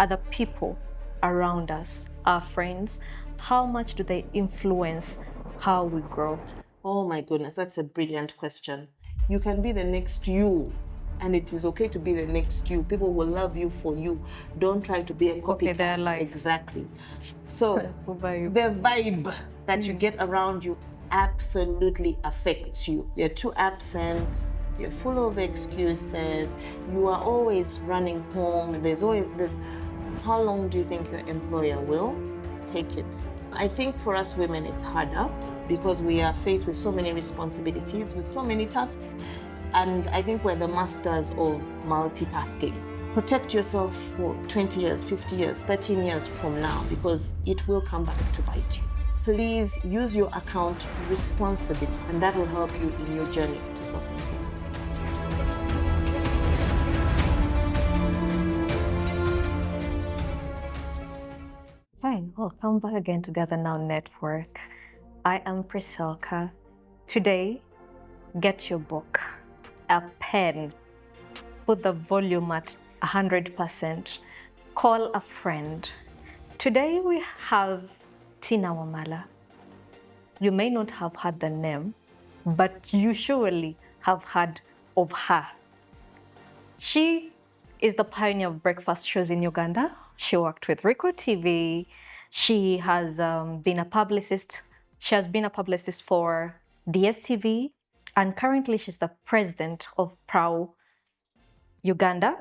other people around us, our friends, how much do they influence how we grow? Oh my goodness, that's a brilliant question. You can be the next you, and it is okay to be the next you. People will love you for you. Don't try to be a Copy their copycat. life. Exactly. So Vibe. the vibe that you get around you absolutely affects you. You're too absent. You're full of excuses. You are always running home. There's always this. How long do you think your employer will take it? I think for us women, it's harder because we are faced with so many responsibilities, with so many tasks. And I think we're the masters of multitasking. Protect yourself for 20 years, 50 years, 13 years from now, because it will come back to bite you. Please use your account responsibly, and that will help you in your journey to self-improvement. Fine, welcome back again to Gather Now Network. I am Priscilka. Today, get your book, a pen, put the volume at 100%, call a friend. Today we have Tina Wamala. You may not have heard the name, but you surely have heard of her. She is the pioneer of breakfast shows in Uganda. She worked with Rico TV. She has been a publicist. She has been a publicist for DSTV, and currently she's the president of PRAU Uganda.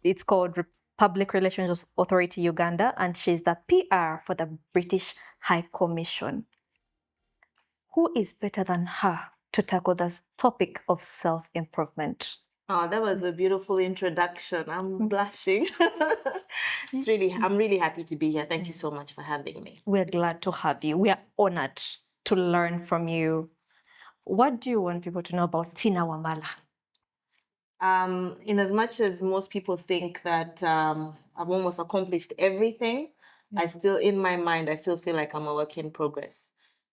It's called Public Relations Authority Uganda, and she's the PR for the British High Commission. Who is better than her to tackle this topic of self-improvement? Oh, that was a beautiful introduction. I'm blushing. I'm really happy to be here. Thank you so much for having me. We're glad to have you. We are honored to learn from you. What do you want people to know about Tina Wamala? In as much as most people think that I've almost accomplished everything, I still, in my mind, I still feel like I'm a work in progress.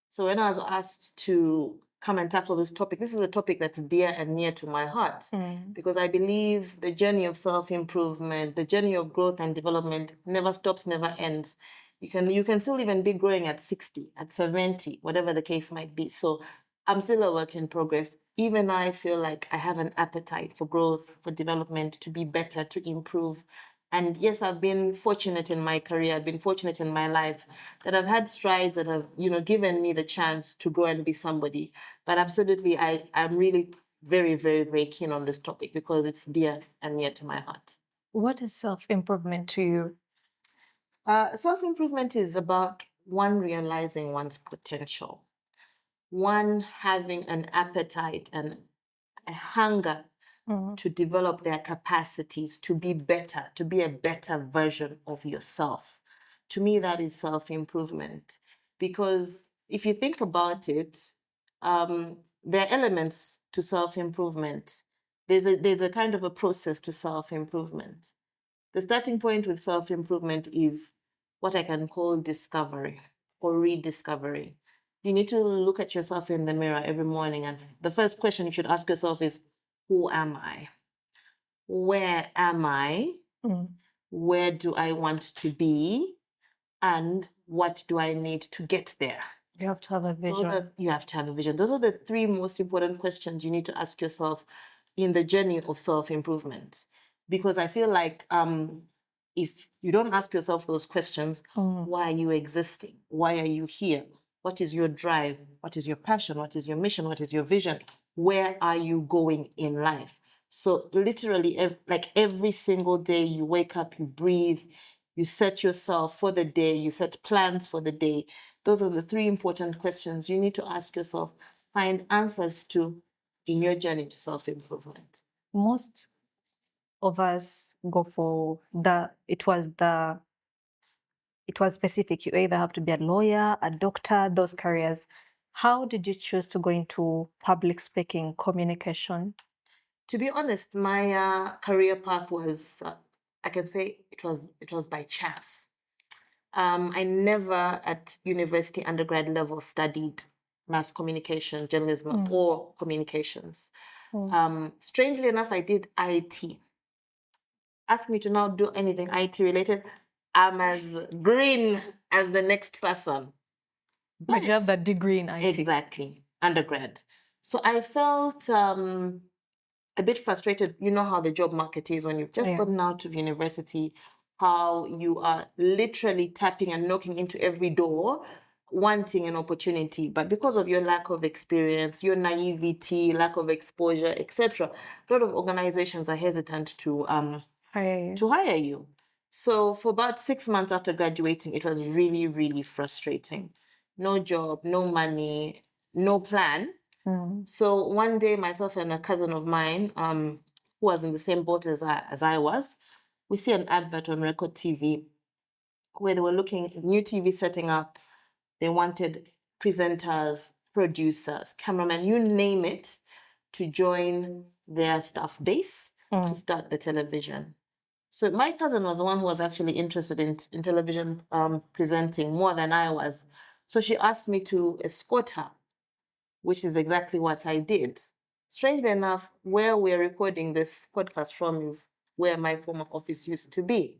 So when I was asked to come and tackle this topic, this is a topic that's dear and near to my heart because I believe the journey of self-improvement, the journey of growth and development never stops, never ends. You can still even be growing at 60, at 70, whatever the case might be. So I'm still a work in progress. Even I feel like I have an appetite for growth, for development, to be better, to improve. And yes, I've been fortunate in my career, I've been fortunate in my life that I've had strides that have, given me the chance to grow and be somebody. But absolutely, I'm really very, very, very keen on this topic because it's dear and near to my heart. What is self-improvement to you? Self-improvement is about one realizing one's potential, one having an appetite and a hunger to develop their capacities to be better, to be a better version of yourself. To me, that is self-improvement. Because if you think about it, there are elements to self-improvement. There's a kind of a process to self-improvement. The starting point with self-improvement is what I can call discovery or rediscovery. You need to look at yourself in the mirror every morning, and the first question you should ask yourself is, who am I? Where am I? Where do I want to be? And what do I need to get there? You have to have a vision. You have to have a vision. Those are the three most important questions you need to ask yourself in the journey of self-improvement. Because I feel like if you don't ask yourself those questions, why are you existing? Why are you here? What is your drive? What is your passion? What is your mission? What is your vision? Where are you going in life? So literally, like every single day you wake up, you breathe, you set yourself for the day, you set plans for the day. Those are the three important questions you need to ask yourself, find answers to in your journey to self-improvement. Most of us go for it was specific. You either have to be a lawyer, a doctor, those careers. How did you choose to go into public speaking, communication? To be honest, my career path was, I can say it was by chance. I never at university undergrad level studied mass communication, journalism, or communications. Strangely enough, I did IT. ask me to now do anything IT related, I'm as green as the next person. But you have that degree in IT. Exactly, undergrad. So I felt a bit frustrated. You know how the job market is when you've just gotten out of university, how you are literally tapping and knocking into every door, wanting an opportunity. But because of your lack of experience, your naivety, lack of exposure, etc., a lot of organizations are hesitant to hire you. So for about 6 months after graduating, it was really, really frustrating. No job, no money, no plan. So one day, myself and a cousin of mine, who was in the same boat as I was, we see an advert on Record TV where they were looking new TV setting up. They wanted presenters, producers, cameramen, you name it, to join their staff base to start the television. So my cousin was the one who was actually interested in television presenting more than I was. So she asked me to escort her, which is exactly what I did. Strangely enough, where we're recording this podcast from is where my former office used to be.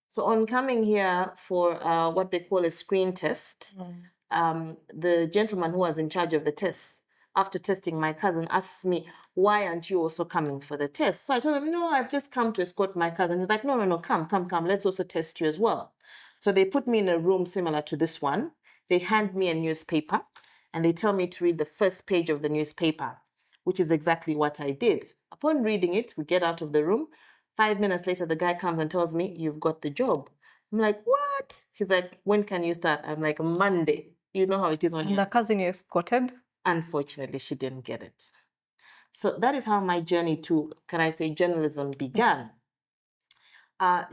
So on coming here for what they call a screen test, the gentleman who was in charge of the tests, after testing my cousin, asks me, why aren't you also coming for the test? So I told him, no, I've just come to escort my cousin. He's like, no, come. Let's also test you as well. So they put me in a room similar to this one. They hand me a newspaper and they tell me to read the first page of the newspaper, which is exactly what I did. Upon reading it, we get out of the room. 5 minutes later, the guy comes and tells me, you've got the job. I'm like, what? He's like, when can you start? I'm like, Monday. You know how it is on here. And the cousin you escorted? Unfortunately, she didn't get it. So that is how my journey to, can I say, journalism began.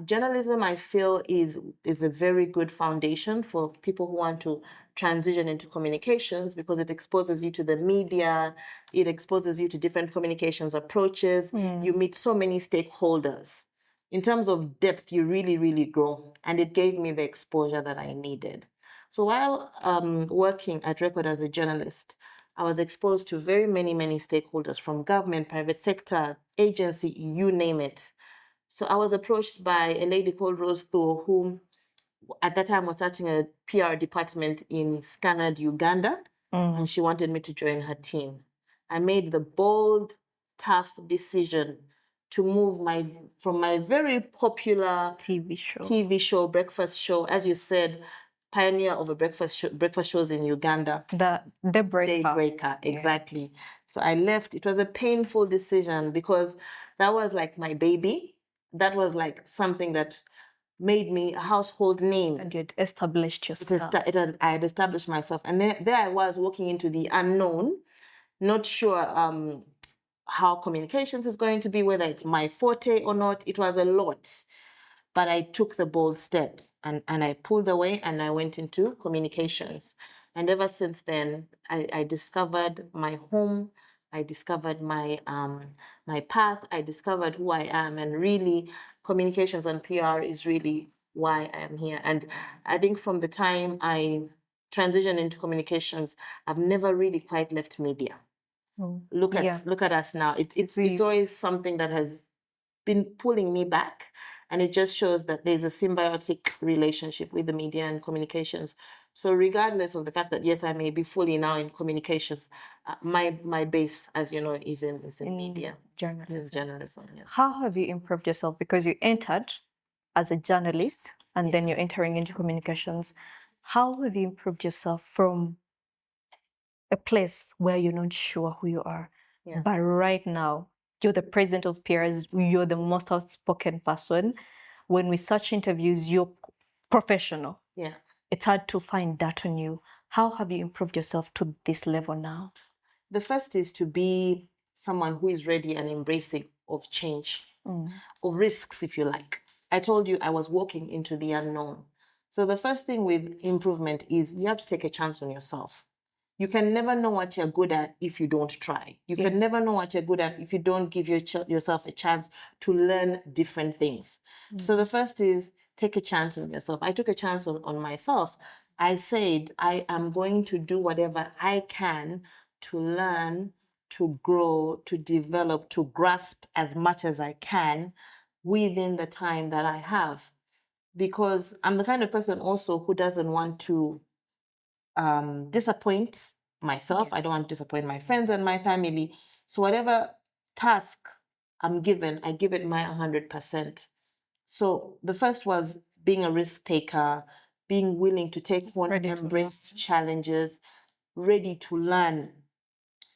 Journalism, I feel, is a very good foundation for people who want to transition into communications because it exposes you to the media, it exposes you to different communications approaches. You meet so many stakeholders. In terms of depth, you really, really grow. And it gave me the exposure that I needed. So while working at Record as a journalist, I was exposed to very many, many stakeholders from government, private sector, agency, you name it. So I was approached by a lady called Rose Thor, who at that time was starting a PR department in Scanad, Uganda, and she wanted me to join her team. I made the bold, tough decision to move from my very popular TV show, breakfast show, as you said, pioneer of a breakfast shows in Uganda. The Daybreaker, exactly. Yeah. So I left. It was a painful decision because that was like my baby. That was like something that made me a household name. And you'd established yourself. I had established myself. And there I was walking into the unknown, not sure how communications is going to be, whether it's my forte or not. It was a lot. But I took the bold step and I pulled away and I went into communications. And ever since then, I discovered my home. I discovered my path. I discovered who I am. And really, communications and PR is really why I am here. And I think from the time I transitioned into communications, I've never really quite left media. Look at us now. It's always something that has been pulling me back. And it just shows that there's a symbiotic relationship with the media and communications. So regardless of the fact that, yes, I may be fully now in communications, my base, as you know, is in media. Journalism, yes. How have you improved yourself? Because you entered as a journalist and then you're entering into communications. How have you improved yourself from a place where you're not sure who you are? But right now, you're the president of peers, you're the most outspoken person. When we search interviews, you're professional. It's hard to find that on you. How have you improved yourself to this level now? The first is to be someone who is ready and embracing of change, of risks, if you like. I told you I was walking into the unknown. So the first thing with improvement is you have to take a chance on yourself. You can never know what you're good at if you don't try. You can never know what you're good at if you don't give yourself a chance to learn different things. So the first is take a chance on yourself. I took a chance on myself. I said, I am going to do whatever I can to learn, to grow, to develop, to grasp as much as I can within the time that I have. Because I'm the kind of person also who doesn't want to disappoint myself. I don't want to disappoint my friends and my family. So whatever task I'm given, I give it my 100%. So the first was being a risk taker, being willing to take on, embrace challenges, ready to learn,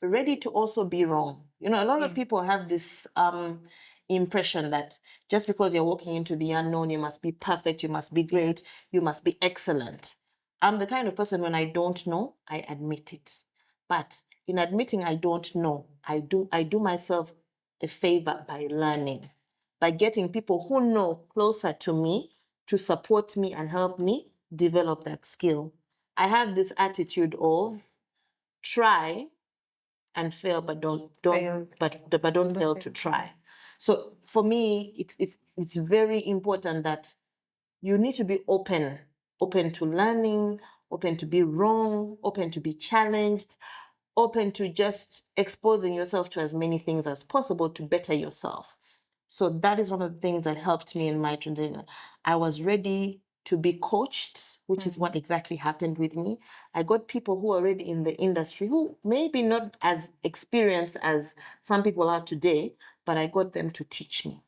ready to also be wrong. You know, a lot of people have this impression that just because you're walking into the unknown, you must be perfect, you must be great, you must be excellent. I'm the kind of person, when I don't know, I admit it. But in admitting I don't know, I do myself a favor by learning, by getting people who know closer to me to support me and help me develop that skill. I have this attitude of try and fail, but don't fail to try. So for me, it's very important that you need to be open to learning, open to be wrong, open to be challenged, open to just exposing yourself to as many things as possible to better yourself. So that is one of the things that helped me in my transition. I was ready to be coached, which is what exactly happened with me. I got people who are already in the industry who maybe not as experienced as some people are today, but I got them to teach me.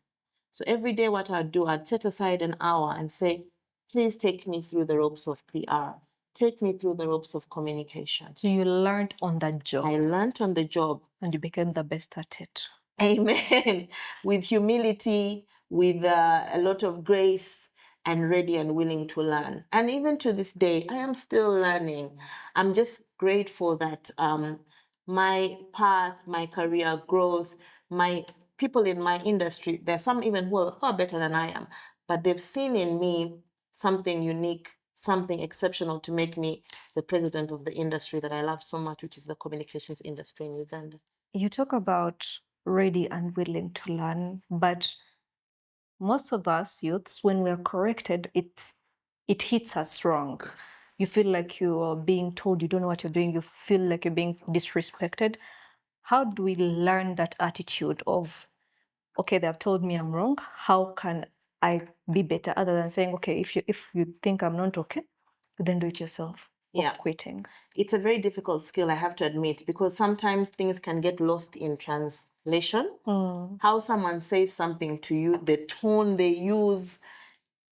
So every day what I'd do, I'd set aside an hour and say, please take me through the ropes of PR. Take me through the ropes of communication. So you learned on the job. I learned on the job. And you became the best at it. Amen. With humility, with a lot of grace, and ready and willing to learn. And even to this day, I am still learning. I'm just grateful that my path, my career growth, my people in my industry, there's some even who are far better than I am, but they've seen in me something unique, something exceptional to make me the president of the industry that I love so much, which is the communications industry in Uganda. You talk about ready and willing to learn, but most of us youths, when we're corrected, it hits us wrong. You feel like you are being told you don't know what you're doing. You feel like you're being disrespected. How do we learn that attitude of, okay, they have told me I'm wrong. How can I be better? Other than saying, okay, if you think I'm not okay, then do it yourself. Or quitting. It's a very difficult skill, I have to admit, because sometimes things can get lost in translation. How someone says something to you, the tone they use,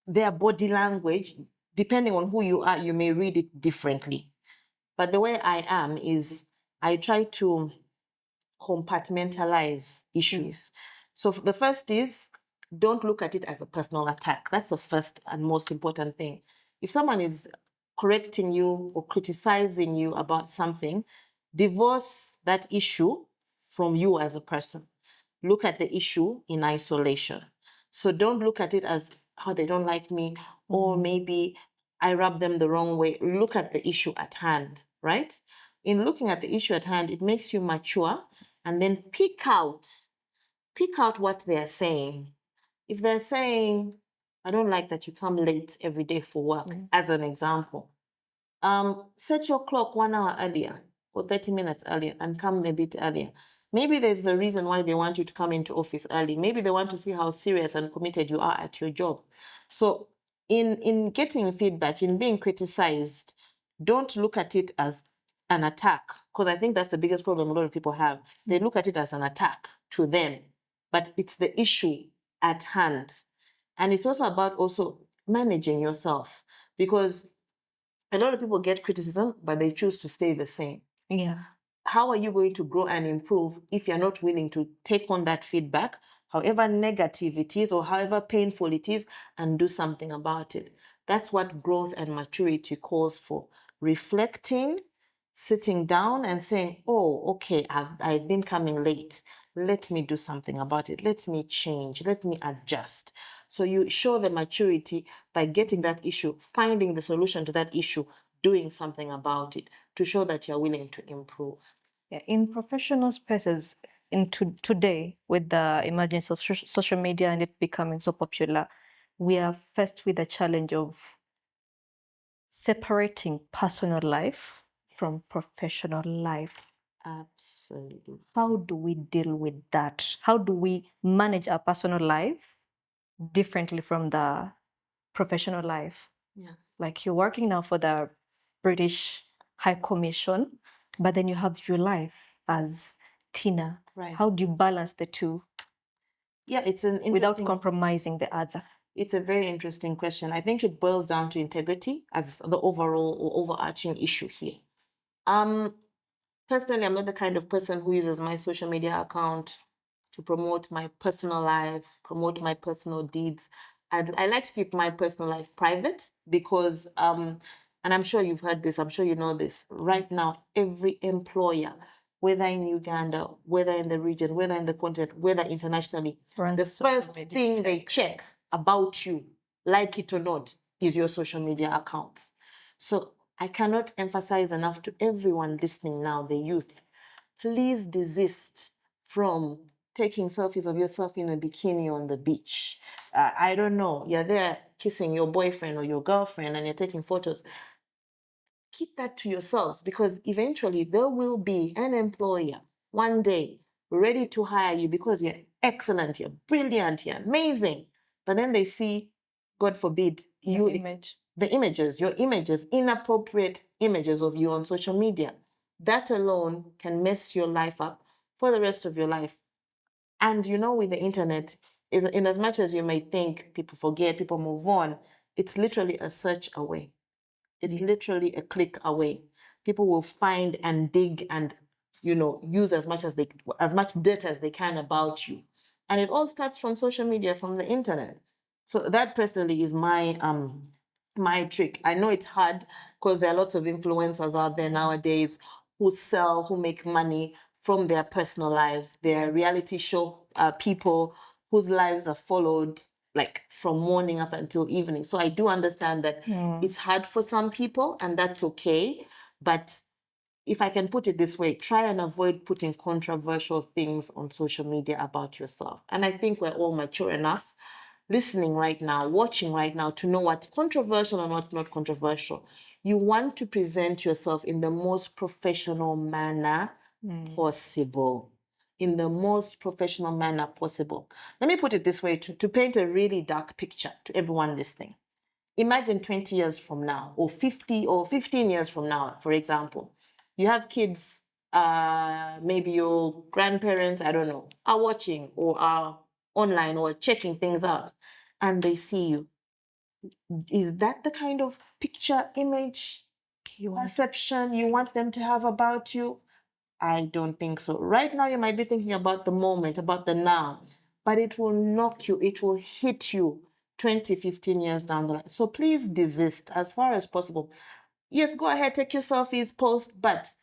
their body language, depending on who you are, you may read it differently. But the way I am is I try to compartmentalize issues. So the first is, don't look at it as a personal attack. That's the first and most important thing. If someone is correcting you or criticizing you about something, divorce that issue from you as a person. Look at the issue in isolation. So don't look at it as how they don't like me, or maybe I rub them the wrong way. Look at the issue at hand, right? In looking at the issue at hand, it makes you mature and then pick out what they're saying. If they're saying, I don't like that you come late every day for work, as an example, set your clock 1 hour earlier or 30 minutes earlier and come a bit earlier. Maybe there's a reason why they want you to come into office early. Maybe they want to see how serious and committed you are at your job. So in getting feedback, in being criticized, don't look at it as an attack, because I think that's the biggest problem a lot of people have. They look at it as an attack to them, but it's the issue at hand. And it's also about also managing yourself, because a lot of people get criticism, but they choose to stay the same. Yeah. How are you going to grow and improve if you're not willing to take on that feedback, however negative it is or however painful it is, and do something about it? That's what growth and maturity calls for. Reflecting, sitting down and saying, oh, okay, I've been coming late. Let me do something about it. Let me change. Let me adjust. So you show the maturity by getting that issue, finding the solution to that issue, doing something about it, to show that you're willing to improve. Yeah, in professional spaces, today, with the emergence of social media and it becoming so popular, we are faced with the challenge of separating personal life from professional life. Absolutely. How do we deal with that? How do we manage our personal life differently from the professional life. Yeah. Like you're working now for the British High Commission, but then you have your life as Tina. Right. How do you balance the two? Yeah, it's an interesting... Without compromising the other. It's a very interesting question. I think it boils down to integrity as the overall or overarching issue here. Personally, I'm not the kind of person who uses my social media account to promote my personal life, promote my personal deeds. I like to keep my personal life private because, and I'm sure you've heard this, I'm sure you know this, right now, every employer, whether in Uganda, whether in the region, whether in the continent, whether internationally, the first thing they check about you, like it or not, is your social media accounts. So I cannot emphasize enough to everyone listening now, the youth, please desist from taking selfies of yourself in a bikini on the beach. I don't know, you're there kissing your boyfriend or your girlfriend and you're taking photos. Keep that to yourselves because eventually there will be an employer one day ready to hire you because you're excellent, you're brilliant, you're amazing. But then they see, God forbid, your images, inappropriate images of you on social media. That alone can mess your life up for the rest of your life. And you know, with the internet, is in as much as you may think people forget, people move on, it's literally a search away. It's literally a click away. People will find and dig and, you know, use as much data as they can about you. And it all starts from social media, from the internet. So that personally is my trick. I know it's hard because there are lots of influencers out there nowadays who sell, who make money from their personal lives. They're reality show people whose lives are followed like from morning up until evening. So I do understand that it's hard for some people and that's okay. But if I can put it this way, try and avoid putting controversial things on social media about yourself. And I think we're all mature enough listening right now, watching right now to know what's controversial and what's not controversial. You want to present yourself in the most professional manner possible. In the most professional manner possible. Let me put it this way to paint a really dark picture to everyone listening. Imagine 20 years from now, or 50 or 15 years from now, for example, you have kids, maybe your grandparents, I don't know, are watching or are online or checking things out, and they see you. Is that the kind of picture, image, perception you want them to have about you? I don't think so. Right now, you might be thinking about the moment, about the now, but it will knock you, it will hit you 20, 15 years down the line. So please desist as far as possible. Yes, go ahead, take your selfies, post, but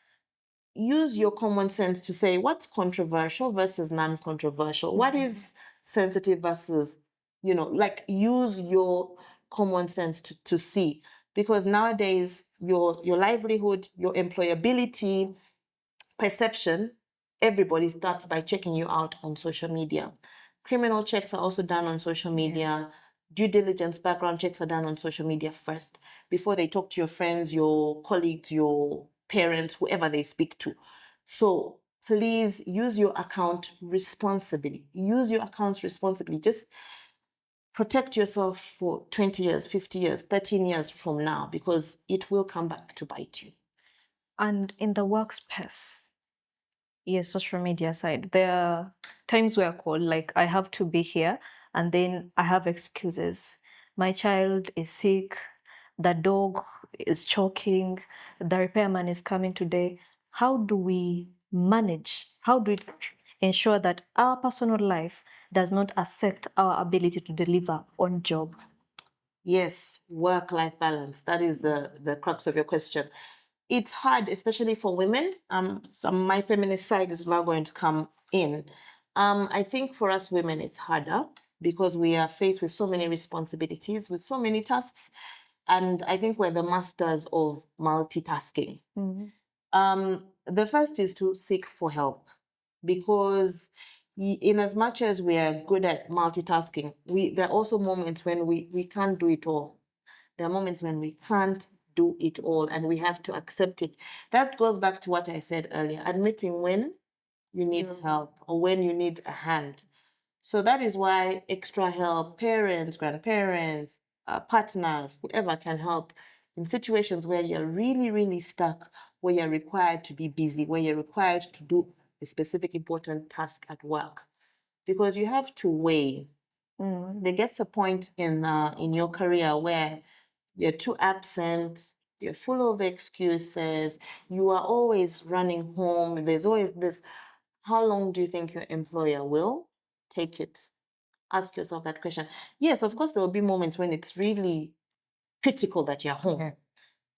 use your common sense to say what's controversial versus non-controversial. What is sensitive versus, you know, like use your common sense to see. Because nowadays, your livelihood, your employability, perception, everybody starts by checking you out on social media. Criminal checks are also done on social media. Due diligence, background checks are done on social media first before they talk to your friends, your colleagues, your parents, whoever they speak to. So please use your account responsibly. Use your accounts responsibly. Just protect yourself for 20 years, 50 years, 13 years from now, because it will come back to bite you. And in the workspace, yes, social media side, there are times where I call, like I have to be here, and then I have excuses. My child is sick, the dog is choking, the repairman is coming today. How do we manage? How do we ensure that our personal life does not affect our ability to deliver on job? Yes, work-life balance. That is the crux of your question. It's hard, especially for women. My feminist side is now going to come in. I think for us women, it's harder because we are faced with so many responsibilities, with so many tasks. And I think we're the masters of multitasking. The first is to seek for help because in as much as we are good at multitasking, there are also moments when we can't do it all. There are moments when we can't do it all and we have to accept it. That goes back to what I said earlier, admitting when you need help or when you need a hand. So that is why extra help, parents, grandparents, partners, whoever can help in situations where you're really, really stuck, where you're required to be busy, where you're required to do a specific important task at work. Because you have to weigh. There gets a point in your career where you're too absent, you're full of excuses, you are always running home. There's always this, how long do you think your employer will take it? Ask yourself that question. Yes, of course, there will be moments when it's really critical that you're home,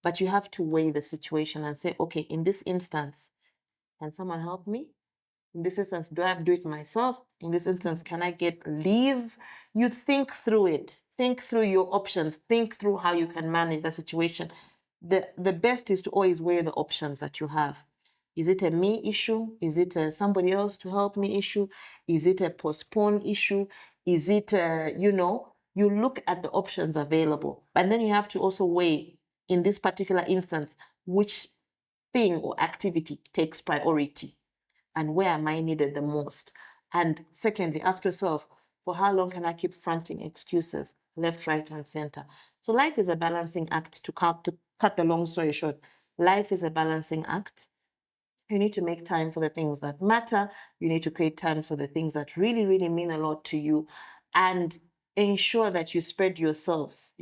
but you have to weigh the situation and say, okay, in this instance, can someone help me? In this instance, do I have to do it myself? In this instance, can I get leave? You think through it. Think through your options. Think through how you can manage the situation. The best is to always weigh the options that you have. Is it a me issue? Is it a somebody else to help me issue? Is it a postpone issue? Is it, you look at the options available. And then you have to also weigh, in this particular instance, which thing or activity takes priority and where am I needed the most? And secondly, ask yourself, for how long can I keep fronting excuses left, right, and center? So life is a balancing act. To cut the long story short, life is a balancing act. You need to make time for the things that matter. You need to create time for the things that really, really mean a lot to you, and ensure that you spread yourself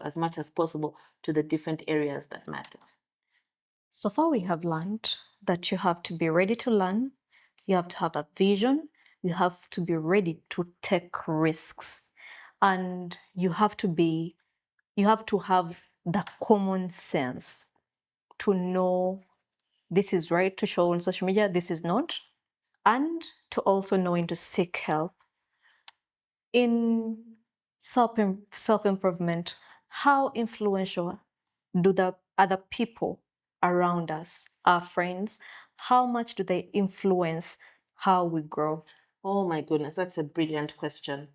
as much as possible to the different areas that matter. So far, we have learned that you have to be ready to learn, you have to have a vision, you have to be ready to take risks, and you have to have the common sense to know this is right to show on social media, this is not, and to also knowing to seek help. In self-improvement, how influential do the other people around us, our friends, how much do they influence how we grow? Oh my goodness, that's a brilliant question.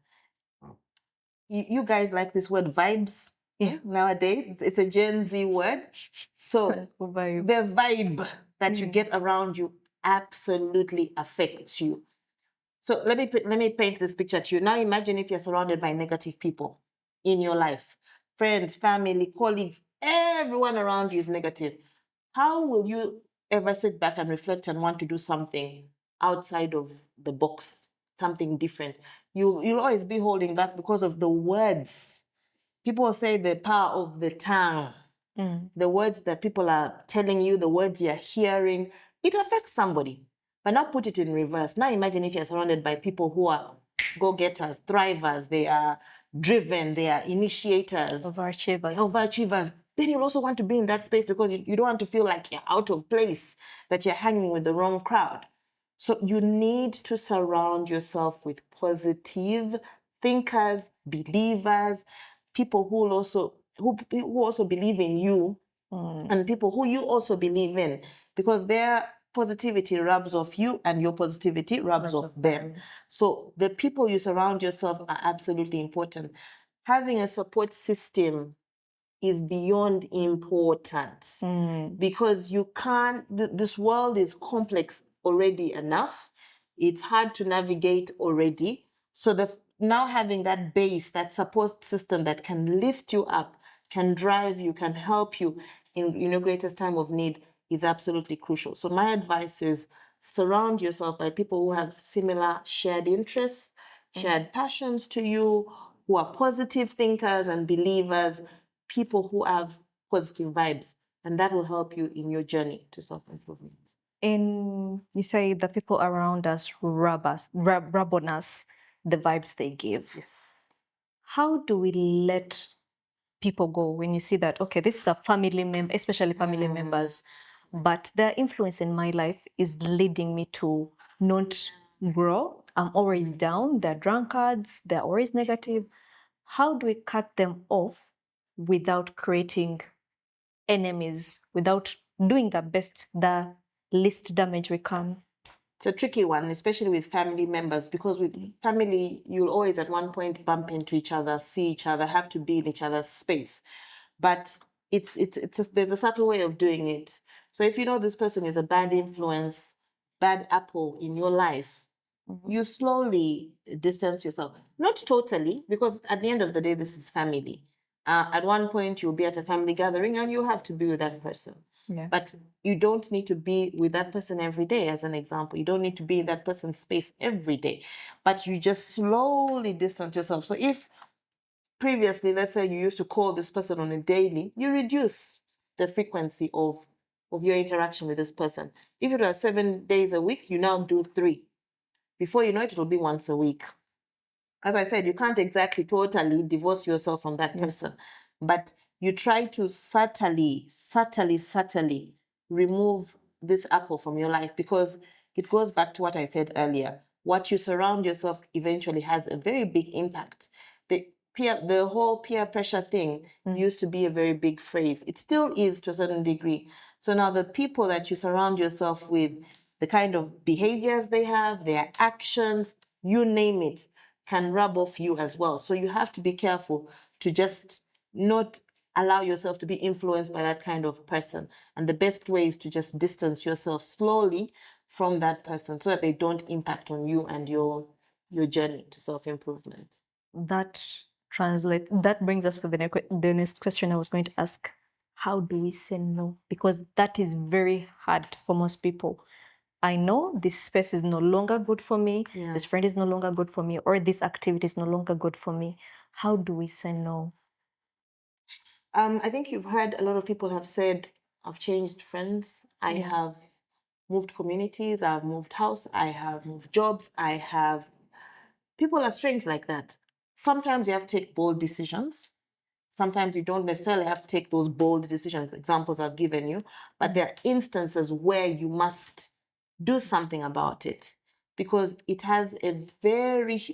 You guys like this word vibes? Yeah. Nowadays, it's a Gen Z word. So the vibe that you get around you absolutely affects you. So let me paint this picture to you. Now imagine if you're surrounded by negative people in your life. Friends, family, colleagues, everyone around you is negative. How will you ever sit back and reflect and want to do something outside of the box, something different? You'll always be holding back because of the words. People say the power of the tongue. The words that people are telling you, the words you're hearing, it affects somebody. But now put it in reverse. Now imagine if you're surrounded by people who are go-getters, thrivers, they are driven, they are initiators, overachievers. Then you'll also want to be in that space because you don't want to feel like you're out of place, that you're hanging with the wrong crowd. So you need to surround yourself with positive thinkers, believers, people who also believe in you, and people who you also believe in, because their positivity rubs off you and your positivity rubs off them. So the people you surround yourself are absolutely important. Having a support system is beyond important, because you can't, this world is complex already enough. It's hard to navigate already. So now having that base, that support system that can lift you up, can drive you, can help you in your greatest time of need is absolutely crucial. So my advice is surround yourself by people who have similar shared interests, shared passions to you, who are positive thinkers and believers, people who have positive vibes, and that will help you in your journey to self-improvement. You say the people around us rub on us the vibes they give. Yes. How do we let people go when you see that, okay, this is a family member, especially family members, but their influence in my life is leading me to not grow? I'm always down. They're drunkards. They're always negative. How do we cut them off without creating enemies, without doing the least damage we can? It's a tricky one, especially with family members, because with family, you'll always at one point bump into each other, see each other, have to be in each other's space. But there's a subtle way of doing it. So if you know this person is a bad influence, bad apple in your life, you slowly distance yourself. Not totally, because at the end of the day, this is family. At one point, you'll be at a family gathering and you have to be with that person. Yeah. But you don't need to be with that person every day, as an example. You don't need to be in that person's space every day. But you just slowly distance yourself. So if previously, let's say you used to call this person on a daily, you reduce the frequency of your interaction with this person. If it was 7 days a week, you now do 3. Before you know it, it'll be once a week. As I said, you can't exactly totally divorce yourself from that person, but you try to subtly remove this apple from your life, because it goes back to what I said earlier. What you surround yourself eventually has a very big impact. The whole peer pressure thing used to be a very big phrase. It still is to a certain degree. So now the people that you surround yourself with, the kind of behaviors they have, their actions, you name it, can rub off you as well. So you have to be careful to just not allow yourself to be influenced by that kind of person. And the best way is to just distance yourself slowly from that person so that they don't impact on you and your journey to self-improvement. That brings us to the next question I was going to ask. How do we say no? Because that is very hard for most people. I know this space is no longer good for me, this friend is no longer good for me, or this activity is no longer good for me. How do we say no? I think you've heard a lot of people have said, I've changed friends, I have moved communities, I've moved house, I have moved jobs, people are strange like that. Sometimes you have to take bold decisions. Sometimes you don't necessarily have to take those bold decisions, examples I've given you, but there are instances where you must do something about it, because it has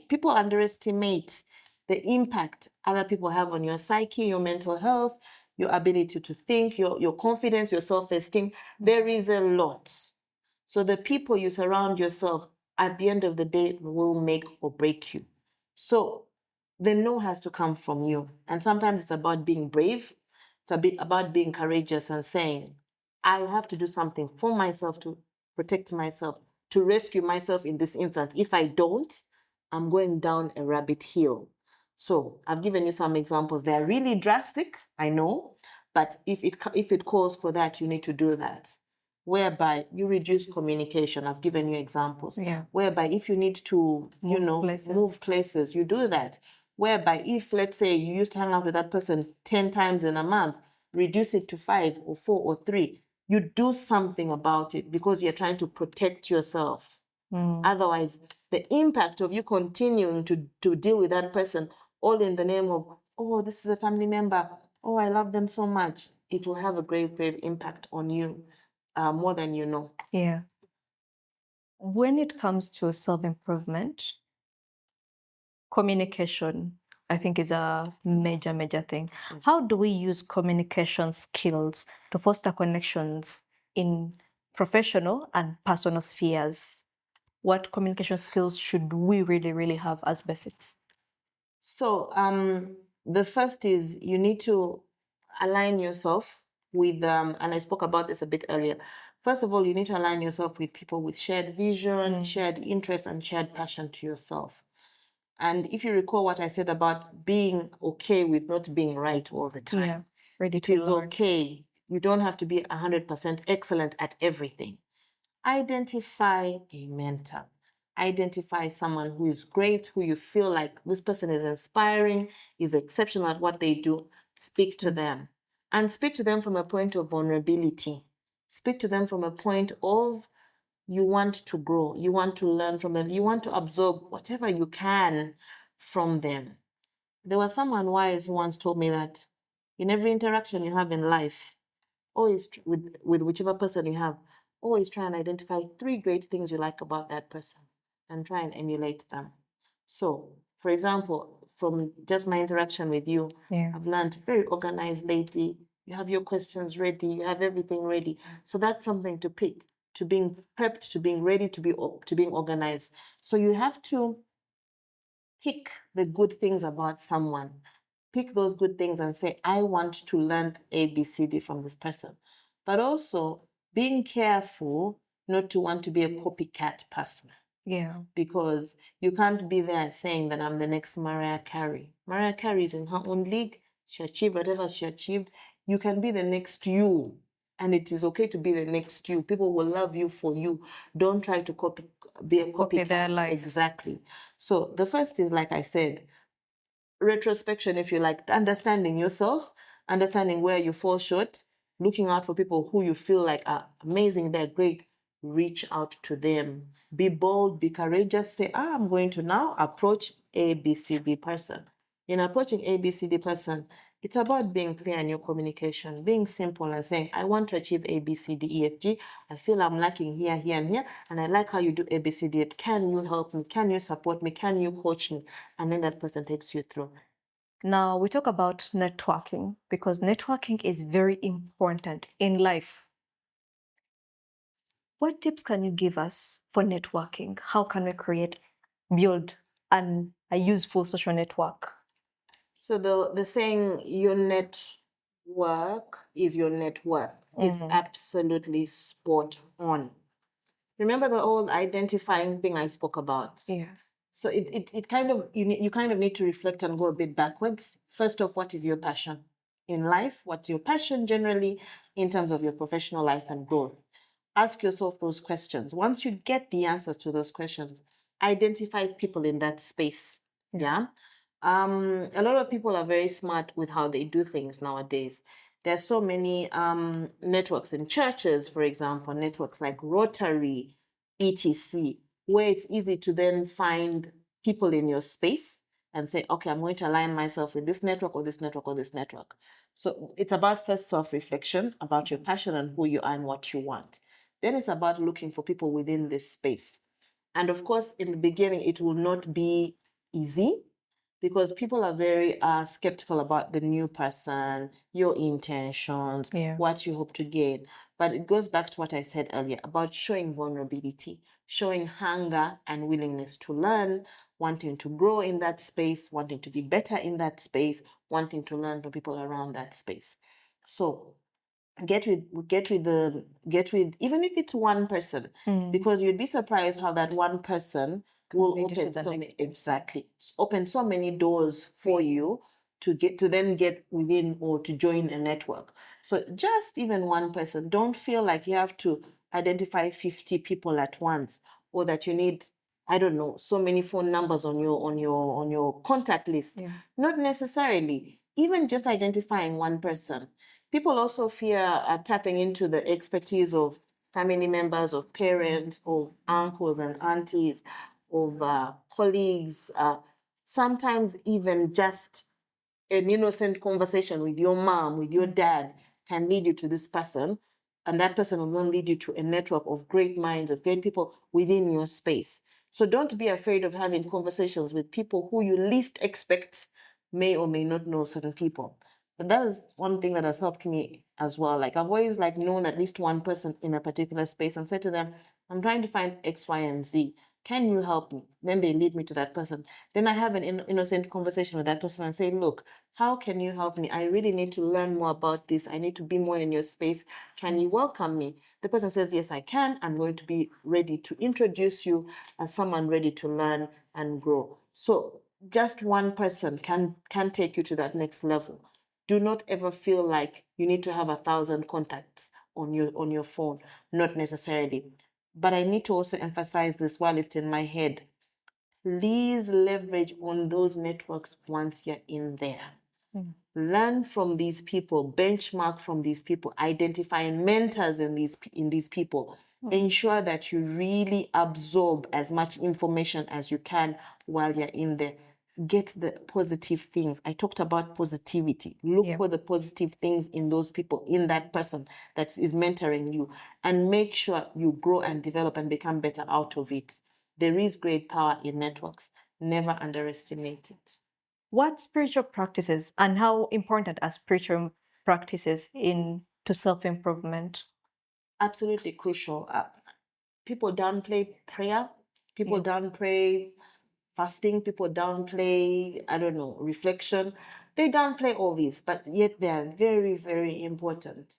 people underestimate the impact other people have on your psyche, your mental health, your ability to think, your confidence, your self-esteem. There is a lot. So the people you surround yourself, at the end of the day, will make or break you. So the no has to come from you. And sometimes it's about being brave. It's a bit about being courageous and saying, I have to do something for myself to protect myself, to rescue myself in this instance. If I don't, I'm going down a rabbit hole. So I've given you some examples. They're really drastic, I know, but if it calls for that, you need to do that. Whereby you reduce communication. I've given you examples. Whereby if you need to, move places, you do that. Whereby if, let's say, you used to hang out with that person 10 times in a month, reduce it to 5 or 4 or 3. You do something about it because you're trying to protect yourself. Otherwise, the impact of you continuing to deal with that person, all in the name of, oh, this is a family member, oh, I love them so much, it will have a grave impact on you, more than you know. Yeah. When it comes to self-improvement, communication, I think, is a major thing. How do we use communication skills to foster connections in professional and personal spheres? What communication skills should we really have as basics? So the first is you need to align yourself with, and I spoke about this a bit earlier. First of all, you need to align yourself with people with shared vision, shared interest, and shared passion to yourself. And if you recall what I said about being okay with not being right all the time, it is okay. You don't have to be 100% excellent at everything. Identify a mentor. Identify someone who is great, who you feel like this person is inspiring, is exceptional at what they do. Speak to them. And speak to them from a point of vulnerability. Speak to them from a point of you want to grow, you want to learn from them, you want to absorb whatever you can from them. There was someone wise who once told me that in every interaction you have in life, always with whichever person you have, always try and identify 3 great things you like about that person and try and emulate them. So, for example, from just my interaction with you, I've learned very organized lady, you have your questions ready, you have everything ready. So that's something to pick, to being prepped, to being ready, to being organized. So you have to pick the good things about someone. Pick those good things and say, I want to learn A, B, C, D from this person. But also being careful not to want to be a copycat person. Yeah. Because you can't be there saying that I'm the next Mariah Carey. Mariah Carey is in her own league. She achieved whatever she achieved. You can be the next you. And it is okay to be the next you. People will love you for you. Don't try to be a Copy their copycat. life. Exactly. So the first is, like I said, retrospection, if you like, understanding yourself, understanding where you fall short, looking out for people who you feel like are amazing, they're great. Reach out to them. Be bold, be courageous. Say, I'm going to now approach ABCD person. In approaching ABCD person, it's about being clear in your communication, being simple and saying, I want to achieve ABCDEFG. I feel I'm lacking here, here, and here, and I like how you do ABCD. Can you help me? Can you support me? Can you coach me? And then that person takes you through. Now we talk about networking, because networking is very important in life. What tips can you give us for networking? How can we build a useful social network? So the saying, your network is your net worth, is absolutely spot on. Remember the old identifying thing I spoke about? Yeah. So it kind of, you kind of need to reflect and go a bit backwards. First off, what is your passion in life? What's your passion generally in terms of your professional life and growth? Ask yourself those questions. Once you get the answers to those questions, identify people in that space. Yeah. A lot of people are very smart with how they do things nowadays. There are so many networks in churches, for example, networks like Rotary, etc., where it's easy to then find people in your space and say, okay, I'm going to align myself with this network or this network or this network. So it's about first self-reflection about your passion and who you are and what you want. Then it's about looking for people within this space. And of course, in the beginning, it will not be easy because people are very skeptical about the new person, your intentions, what you hope to gain. But it goes back to what I said earlier about showing vulnerability, showing hunger and willingness to learn, wanting to grow in that space, wanting to be better in that space, wanting to learn from people around that space. So get with even if it's one person, because you'd be surprised how that one person will open open so many doors for you to get within or to join a network. So just even one person, don't feel like you have to identify 50 people at once, or that you need, I don't know, so many phone numbers on your contact list. Not necessarily. Even just identifying one person. People also fear tapping into the expertise of family members, of parents, of uncles and aunties, of colleagues. Sometimes even just an innocent conversation with your mom, with your dad, can lead you to this person. And that person will then lead you to a network of great minds, of great people within your space. So don't be afraid of having conversations with people who you least expect may or may not know certain people. But that is one thing that has helped me as well. Like I've always known at least one person in a particular space and said to them, I'm trying to find X, Y, and Z. Can you help me? Then they lead me to that person. Then I have an innocent conversation with that person and say, look, how can you help me? I really need to learn more about this. I need to be more in your space. Can you welcome me? The person says, yes, I can. I'm going to be ready to introduce you as someone ready to learn and grow. So just one person can take you to that next level. Do not ever feel like you need to have 1,000 contacts on your phone. Not necessarily. But I need to also emphasize this while it's in my head. Please leverage on those networks once you're in there. Learn from these people, benchmark from these people, identify mentors in these people. Ensure that you really absorb as much information as you can while you're in there. Get the positive things. I talked about positivity. Look for the positive things in those people, in that person that is mentoring you, and make sure you grow and develop and become better out of it. There is great power in networks. Never underestimate it. What spiritual practices and how important are spiritual practices to self-improvement? Absolutely crucial. People downplay prayer. People downplay fasting. People downplay, I don't know, reflection. They downplay all these, but yet they are very, very important.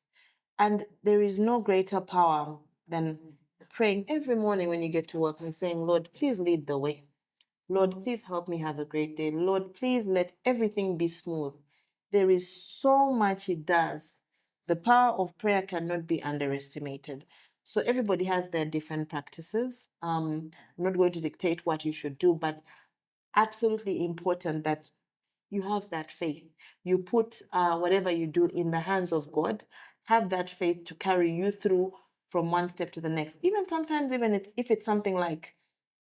And there is no greater power than the praying every morning when you get to work and saying, Lord, please lead the way. Lord, please help me have a great day. Lord, please let everything be smooth. There is so much it does. The power of prayer cannot be underestimated. So everybody has their different practices. I'm not going to dictate what you should do, but absolutely important that you have that faith. You put whatever you do in the hands of God. Have that faith to carry you through from one step to the next. Even sometimes, if it's something like,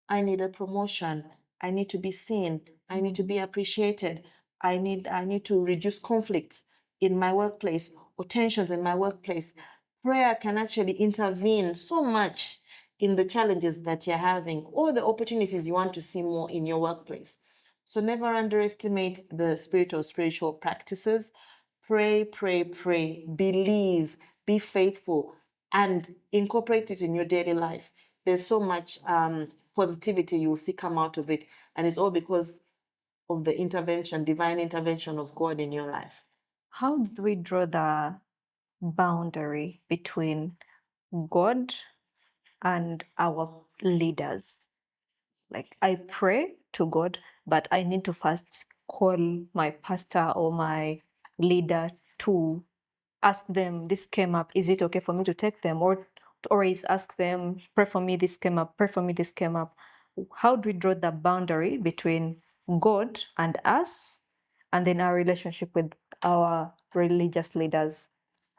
I need a promotion, I need to be seen, I need to be appreciated, I need to reduce conflicts in my workplace or tensions in my workplace. Prayer can actually intervene so much in the challenges that you're having or the opportunities you want to see more in your workplace. So never underestimate the spiritual practices. Pray, pray, pray, believe, be faithful, and incorporate it in your daily life. There's so much positivity you will see come out of it, and it's all because of the divine intervention of God in your life. How do we draw the boundary between God and our leaders? Like, I pray to God, but I need to first call my pastor or my leader to ask them, this came up, is it okay for me to take them? Or is ask them, pray for me, this came up, pray for me, this came up. How do we draw the boundary between God and us, and then our relationship with our religious leaders?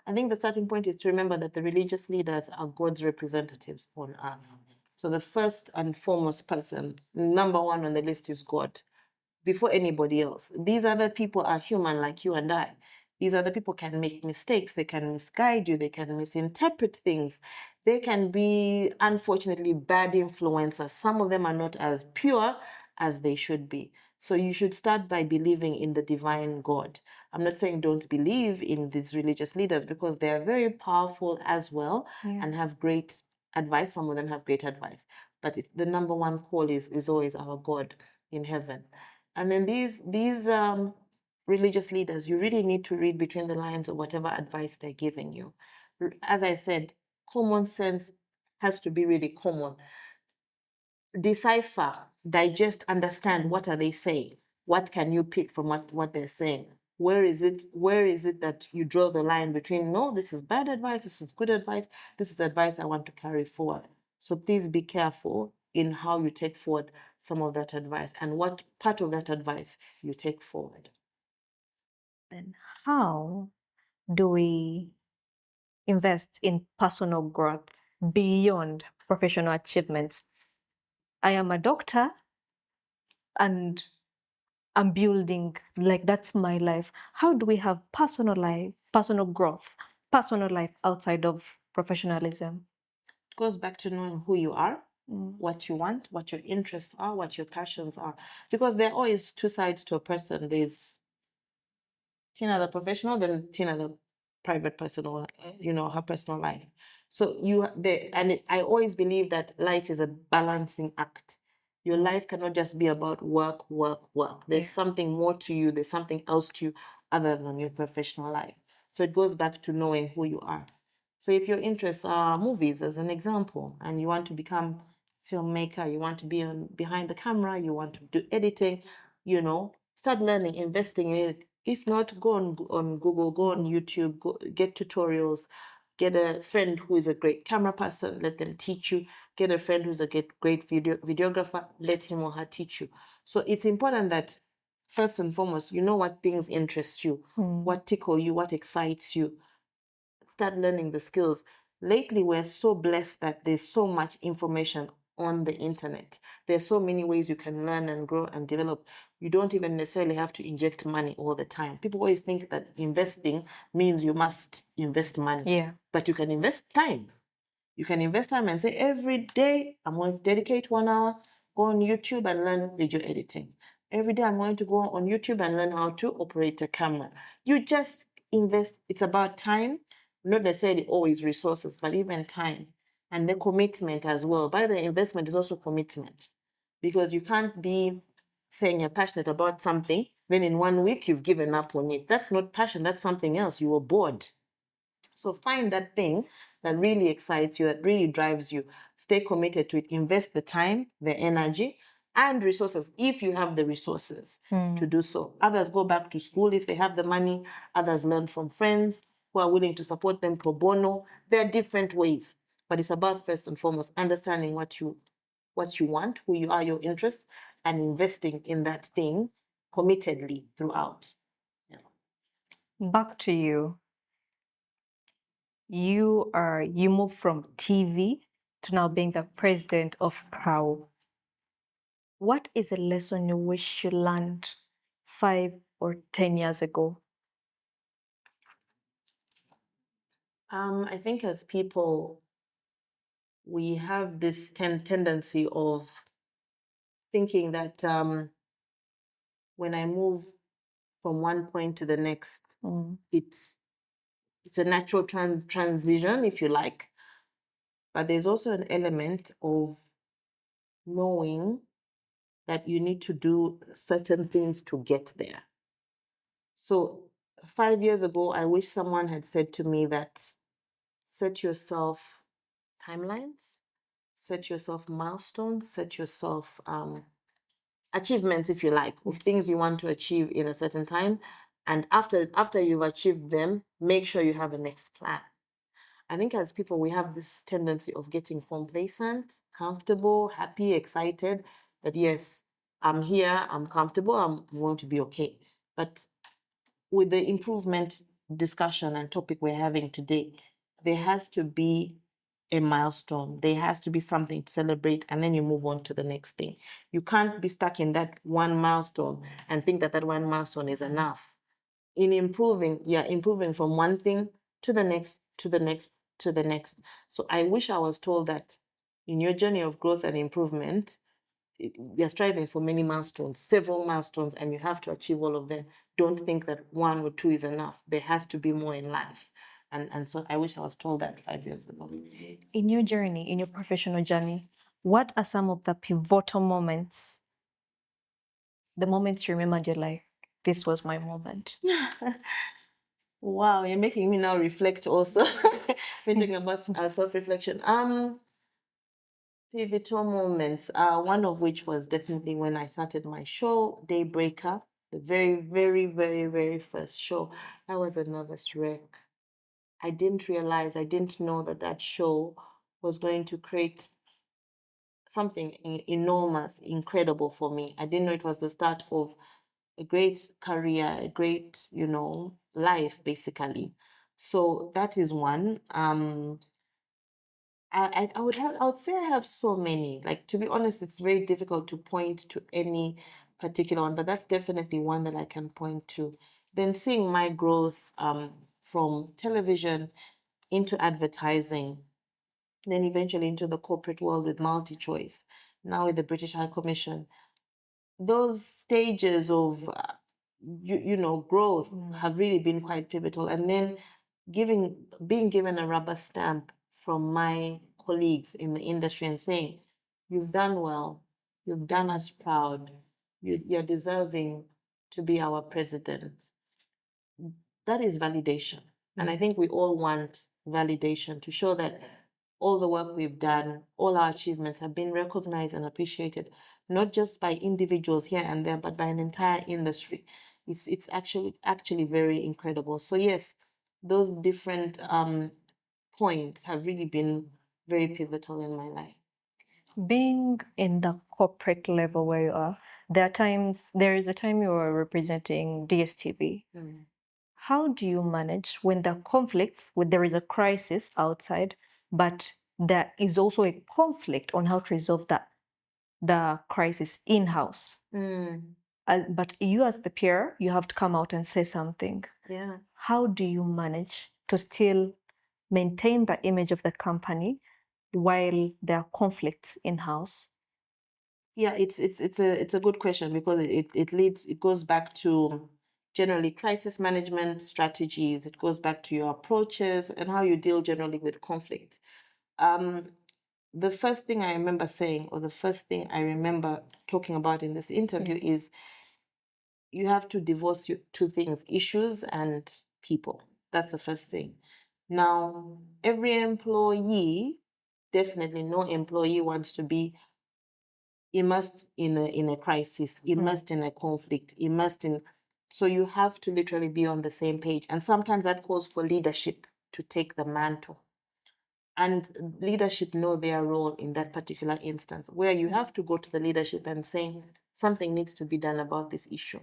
I think the starting point is to remember that the religious leaders are God's representatives on earth. So the first and foremost person, number one on the list, is God before anybody else. These other people are human like you and I. These other people can make mistakes, they can misguide you, they can misinterpret things. They can be, unfortunately, bad influencers. Some of them are not as pure as they should be. So you should start by believing in the divine God. I'm not saying don't believe in these religious leaders, because they are very powerful as well, and have great advice. Some of them have great advice. But the number one call is always our God in heaven. And then these religious leaders, you really need to read between the lines of whatever advice they're giving you. As I said, common sense has to be really common. Decipher, digest, understand, what are they saying? What can you pick from what they're saying? Where is it that you draw the line between, no, this is bad advice, this is good advice, this is advice I want to carry forward? So please be careful in how you take forward some of that advice and what part of that advice you take forward. Then how do we invest in personal growth beyond professional achievements? I am a doctor and I'm building, like, that's my life. How do we have personal life, personal growth, personal life outside of professionalism? It goes back to knowing who you are, what you want, what your interests are, what your passions are. Because there are always two sides to a person. There's Tina the professional, then Tina the private person, or her personal life. So I always believe that life is a balancing act. Your life cannot just be about work, work, work. There's something more to you. There's something else to you other than your professional life. So it goes back to knowing who you are. So if your interests are movies, as an example, and you want to become filmmaker, you want to be behind the camera, you want to do editing, start learning, investing in it. If not, go on Google, go on YouTube, get tutorials, get a friend who is a great camera person, let them teach you. Get a friend who's a great videographer, let him or her teach you. So it's important that first and foremost, you know what things interest you, what tickle you, what excites you. Start learning the skills. Lately, we're so blessed that there's so much information on the internet. There's so many ways you can learn and grow and develop. You don't even necessarily have to inject money all the time. People always think that investing means you must invest money. But you can invest time. You can invest time and say, every day I'm going to dedicate 1 hour, go on YouTube and learn video editing. Every day I'm going to go on YouTube and learn how to operate a camera. You just invest. It's about time, not necessarily always resources, but even time. And the commitment as well. By the investment is also commitment. Because you can't be saying you're passionate about something, then in 1 week you've given up on it. That's not passion, that's something else. You were bored. So find that thing that really excites you, that really drives you. Stay committed to it. Invest the time, the energy, and resources if you have the resources to do so. Others go back to school if they have the money. Others learn from friends who are willing to support them pro bono. There are different ways, but it's about first and foremost understanding what you want, who you are, your interests, and investing in that thing committedly throughout. Yeah. Back to you. You moved from TV to now being the president of PRAU. What is a lesson you wish you learned 5 or 10 years ago? I think as people, we have this tendency of thinking that when I move from one point to the next, it's a natural transition, if you like. But there's also an element of knowing that you need to do certain things to get there. So 5 years ago, I wish someone had said to me that set yourself timelines, set yourself milestones, set yourself achievements, if you like, of things you want to achieve in a certain time. And after you've achieved them, make sure you have a next plan. I think as people, we have this tendency of getting complacent, comfortable, happy, excited that yes, I'm here, I'm comfortable, I'm going to be okay. But with the improvement discussion and topic we're having today, there has to be a milestone. There has to be something to celebrate, and then you move on to the next thing. You can't be stuck in that one milestone and think that that one milestone is enough. In improving, you're improving from one thing to the next, to the next, to the next. So I wish I was told that in your journey of growth and improvement, you're striving for many milestones, several milestones, and you have to achieve all of them. Don't think that one or two is enough. There has to be more in life. And so I wish I was told that 5 years ago. In your journey, in your professional journey, what are some of the pivotal moments, the moments you remember you're like, this was my moment? Wow, you're making me now reflect also. We're talking about self-reflection. Pivotal moments, one of which was definitely when I started my show, Daybreaker, the very, very, very, very first show. That was a nervous wreck. I didn't realize, I didn't know that that show was going to create something enormous, incredible for me. I didn't know it was the start of a great career, a great, life, basically. So that is one. I would say I have so many. Like, to be honest, it's very difficult to point to any particular one, but that's definitely one that I can point to. Then seeing my growth from television into advertising, then eventually into the corporate world with MultiChoice, now with the British High Commission. Those stages of growth have really been quite pivotal. And then being given a rubber stamp from my colleagues in the industry and saying, you've done well, you've done us proud, you're deserving to be our president. That is validation. And I think we all want validation to show that all the work we've done, all our achievements have been recognized and appreciated, not just by individuals here and there, but by an entire industry. It's actually very incredible. So yes, those different points have really been very pivotal in my life. Being in the corporate level where you are, there is a time you are representing DSTV. How do you manage when there is a crisis outside, but there is also a conflict on how to resolve the crisis in-house? But you as the peer, you have to come out and say something. Yeah. How do you manage to still maintain the image of the company while there are conflicts in-house? Yeah, it's a good question because it goes back to generally crisis management strategies. It goes back to your approaches and how you deal generally with conflict. The first thing I remember saying, or the first thing I remember talking about in this interview is you have to divorce two things, issues and people. That's the first thing. Now, every employee, definitely no employee wants to be immersed in a crisis, immersed in a conflict, immersed in. So you have to literally be on the same page. And sometimes that calls for leadership to take the mantle. And leadership know their role in that particular instance, where you have to go to the leadership and say, something needs to be done about this issue.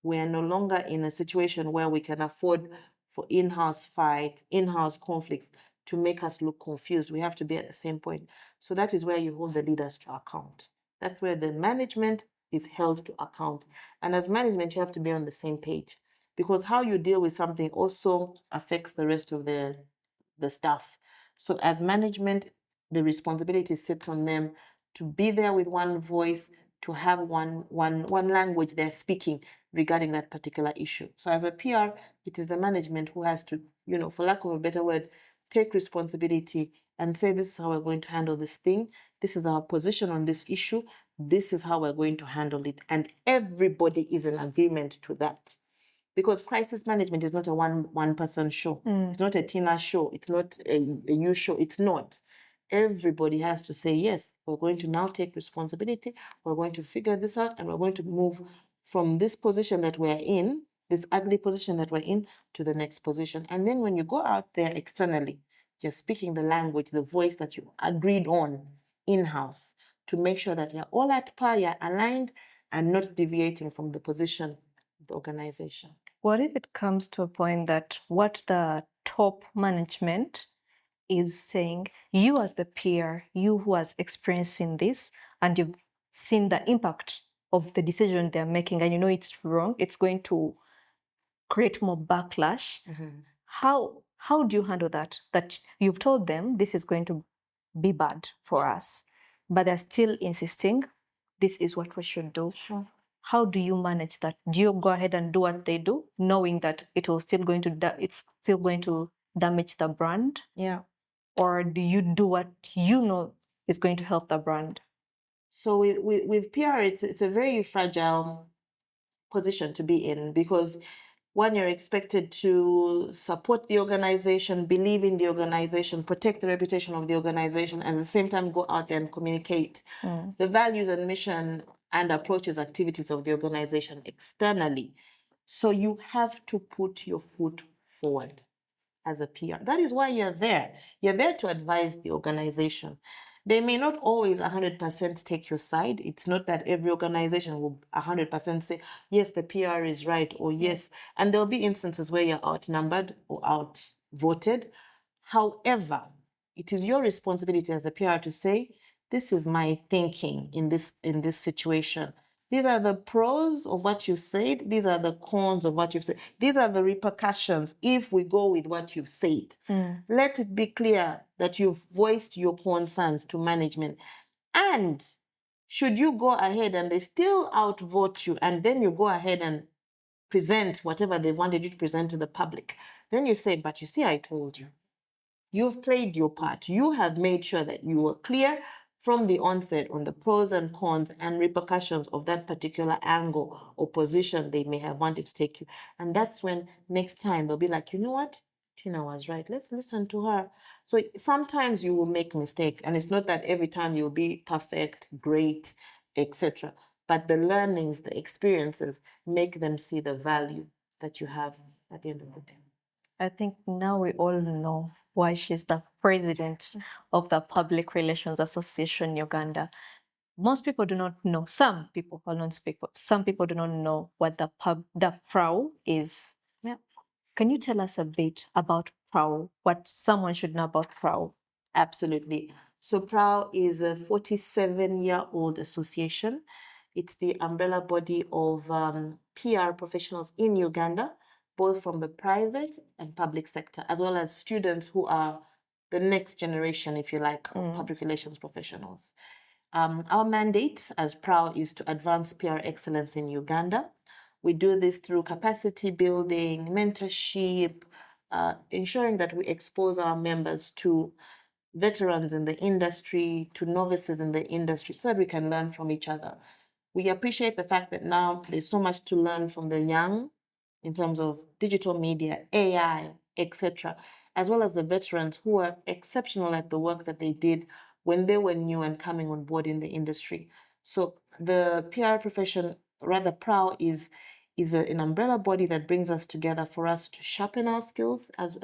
We are no longer in a situation where we can afford for in-house fights, in-house conflicts to make us look confused. We have to be at the same point. So that is where you hold the leaders to account. That's where the management is held to account. And as management, you have to be on the same page, because how you deal with something also affects the rest of the staff. So as management, the responsibility sits on them to be there with one voice, to have one language they're speaking regarding that particular issue. So as a PR, it is the management who has to, for lack of a better word, take responsibility and say, this is how we're going to handle this thing. This is our position on this issue. This is how we're going to handle it. And everybody is in agreement to that. Because crisis management is not a one person show. It's not a Tina show. It's not a you show. It's not. Everybody has to say, yes, we're going to now take responsibility. We're going to figure this out, and we're going to move from this position that we're in, this ugly position that we're in, to the next position. And then when you go out there externally, you're speaking the language, the voice that you agreed on in-house, to make sure that you're all at par, you're aligned, and not deviating from the position of the organization. What if it comes to a point that what the top management is saying, you as the peer, you who has experiencing this, and you've seen the impact of the decision they're making, and you know it's wrong, it's going to create more backlash. How do you handle that? That you've told them this is going to be bad for us, but they're still insisting this is what we should do. Sure. How do you manage that? Do you go ahead and do what they do, knowing that it's still going to damage the brand? Yeah. Or do you do what you know is going to help the brand? So with PR, it's a very fragile position to be in, because one, you're expected to support the organization, believe in the organization, protect the reputation of the organization, and at the same time go out there and communicate the values and mission and approaches, activities of the organization externally. So you have to put your foot forward as a PR. That is why you're there. You're there to advise the organization. They may not always 100% take your side. It's not that every organization will 100% say, yes, the PR is right, or yes. And there'll be instances where you're outnumbered or outvoted. However, it is your responsibility as a PR to say, this is my thinking in this situation. These are the pros of what you've said. These are the cons of what you've said. These are the repercussions if we go with what you've said. Let it be clear that you've voiced your concerns to management. And should you go ahead and they still outvote you, and then you go ahead and present whatever they wanted you to present to the public, then you say, but you see, I told you. You've played your part. You have made sure that you were clear from the onset on the pros and cons and repercussions of that particular angle or position they may have wanted to take you. And that's when next time they'll be like, you know what? Tina was right. Let's listen to her. So sometimes you will make mistakes, and it's not that every time you'll be perfect, great, etc. But the learnings, the experiences make them see the value that you have at the end of the day. I think now we all know why she's the president of the Public Relations Association Uganda. Most people do not know. Some people, I'll not speak, but some people do not know what the PRAU is. Yeah. Can you tell us a bit about PRAU, what someone should know about PRAU? Absolutely. So PRAU is a 47-year-old association. It's the umbrella body of PR professionals in Uganda, both from the private and public sector, as well as students who are the next generation, if you like, of public relations professionals. Our mandate as PRAU is to advance PR excellence in Uganda. We do this through capacity building, mentorship, ensuring that we expose our members to veterans in the industry, to novices in the industry, so that we can learn from each other. We appreciate the fact that now there's so much to learn from the young in terms of digital media, AI, etc., as well as the veterans who are exceptional at the work that they did when they were new and coming on board in the industry. So the PR profession, rather PRAU, is an umbrella body that brings us together for us to sharpen our skills as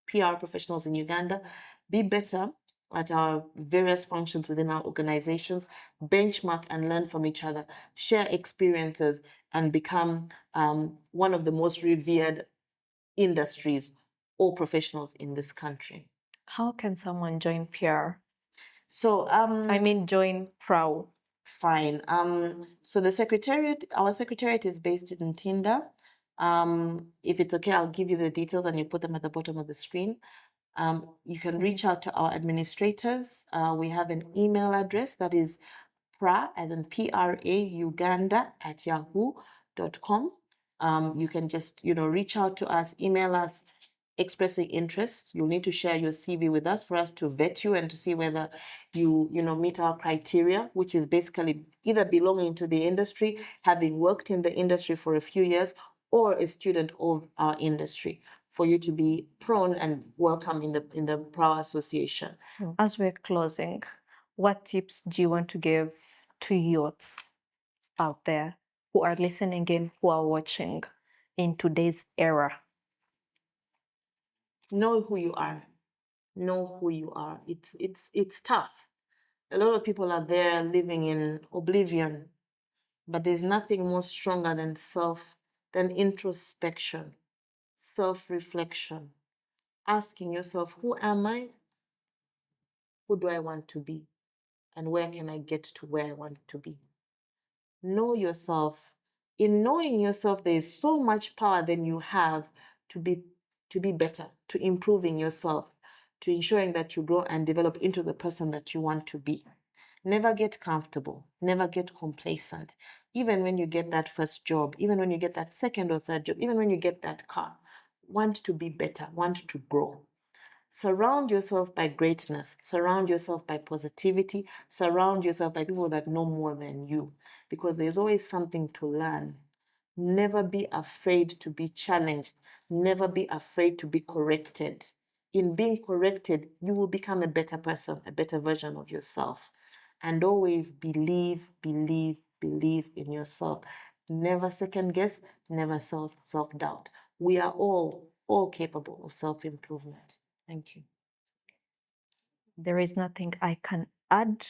PR professionals in Uganda, be better at our various functions within our organizations, benchmark and learn from each other, share experiences, and become one of the most revered industries or professionals in this country. How can someone join PR? So I mean, join PRAU. Fine. So the secretariat, our secretariat is based in Tinda. If it's okay, I'll give you the details and you put them at the bottom of the screen. You can reach out to our administrators. We have an email address that is pra, as in PRA, Uganda @yahoo.com. You can just, reach out to us, email us, expressing interest. You'll need to share your CV with us for us to vet you and to see whether you meet our criteria, which is basically either belonging to the industry, having worked in the industry for a few years, or a student of our industry, for you to be prone and welcome in the PRAU Association. As we're closing, what tips do you want to give to youths out there who are listening in, who are watching in today's era? Know who you are. Know who you are. It's tough. A lot of people are there living in oblivion, but there's nothing more stronger than introspection, self-reflection, asking yourself, who am I? Who do I want to be? And where can I get to where I want to be? Know yourself. In knowing yourself, there is so much power that you have to be better, to improving yourself, to ensuring that you grow and develop into the person that you want to be. Never get comfortable, never get complacent. Even when you get that first job, even when you get that second or third job, even when you get that car, want to be better, want to grow. Surround yourself by greatness, surround yourself by positivity, surround yourself by people that know more than you, because there's always something to learn. Never be afraid to be challenged, never be afraid to be corrected. In being corrected, you will become a better person, a better version of yourself. And always believe, believe, believe in yourself. Never second guess, never self-doubt. We are all capable of self-improvement. Thank you. There is nothing I can add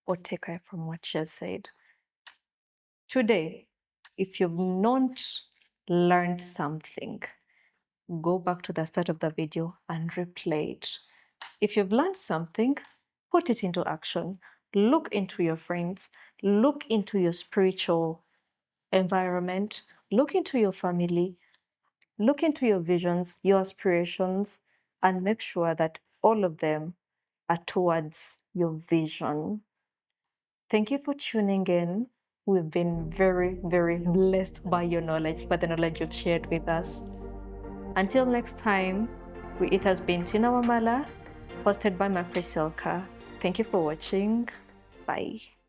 or take away from what she has said. Today, if you've not learned something, go back to the start of the video and replay it. If you've learned something, put it into action. Look into your friends, look into your spiritual environment, look into your family, look into your visions, your aspirations, and make sure that all of them are towards your vision. Thank you for tuning in. We've been very, very blessed by your knowledge, by the knowledge you've shared with us. Until next time, it has been Tina Wamala, hosted by my Priscilla. Thank you for watching. Bye.